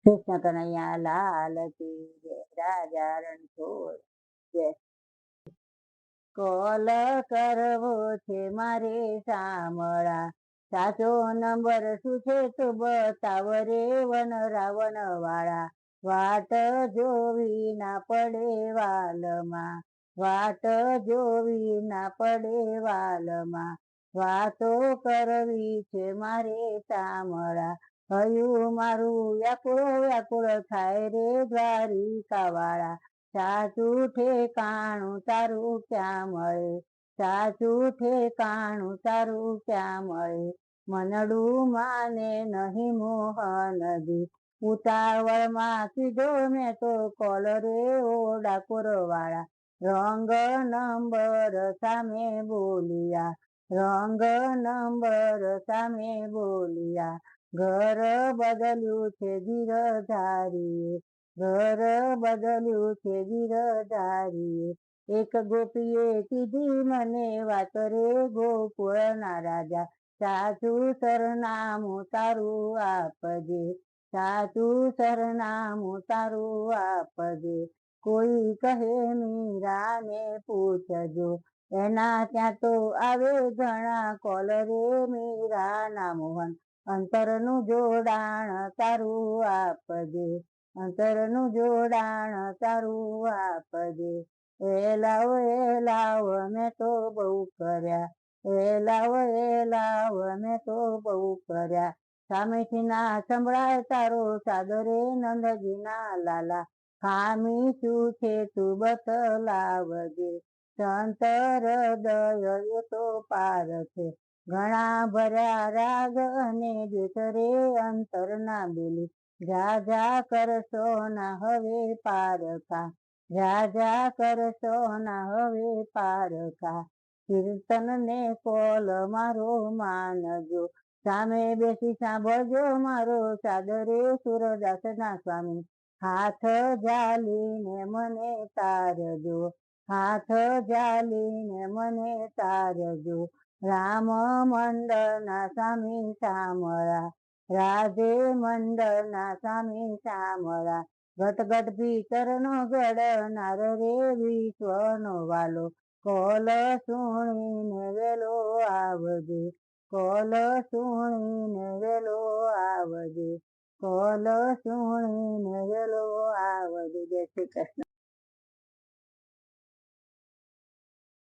કૃષ્ણ કનૈયા લાલ કી જય, રાજા રણછોડ જય. કોલ કરવો છે મારે શામળા, સાચો નંબર શું છે તું બતાવ રે વન રાવણ વાળા. વાટ જોવી ના પડે વાલમાં, વાટ જોવી ના પડે વાલમાં, વાતો કરવી છે મારે શામળા. હયું મારું વ્યાકુળ વ્યાકુળ થાય રે દ્વારિકા વાળા. સાચું ઠેકાણું તારું ક્યાં મળે, સાચું ઠેકાણું તારું ક્યાં મળે. મનડું માને નહીં મોહનજી, ઉતાવળમાં કીધો મેં તો કોલ રે ઓ ડાકોર વાળા. રંગ નંબર સામે બોલિયા, રંગ નંબર સામે બોલિયા. ઘર બદલ્યું છે ગીરધારીએ, ઘર બદલ્યું છે ગીરધારીએ. એક ગોપીએ કીધી મને વાત રે ગોકુળના રાજા. સાચું સરનામું તારું આપજે, સાચું સરનામું તારું આપજે. કોઈ કહે મીરાને પૂછજો, એના ત્યાં તો આવે ઘણા કોલ રે મીરાના મોહન. અંતરનું જોડાણ તારું આપજે, અંતરનું જોડાણ તારું આપજે. એ લાવ મેં તો બહુ કર્યા, એ લાવ મેં તો બહુ કર્યા. સામેથી ના સંભળાય તારો સાદરે નંદજી ના લાલા. ખામી શું છે તું બતલાવજે, સંત હૃદય એ તો પાર છે. ઘણા ભર્યા રાગ અને દ્વેષ રે અંતર ના બેલી. જા જા કરશો ના હવે પારકા, જા જા કરશો ના હવે પારકા. કીર્તન ને કોલ મારો માનજો, સામે બેસી સાંભળજો મારો સાદરે સુરદાસ ના સ્વામી. હાથ ઝાલીને મને તારજો, હાથ ઝાલીને મને તારજો. રામ મંડળ ના સ્વામી શામળા, રાધે મંડળ ના સ્વામી શામળા. ઘટ ઘટ ભીતર નો ઘડનાર રે વિશ્વનો વાલો. કોલ સુણીને વેલો આવજે, કોલ સુણીને વેલો આવજે, કોલ સુણીને વેલો આવજે. જય શ્રી કૃષ્ણ.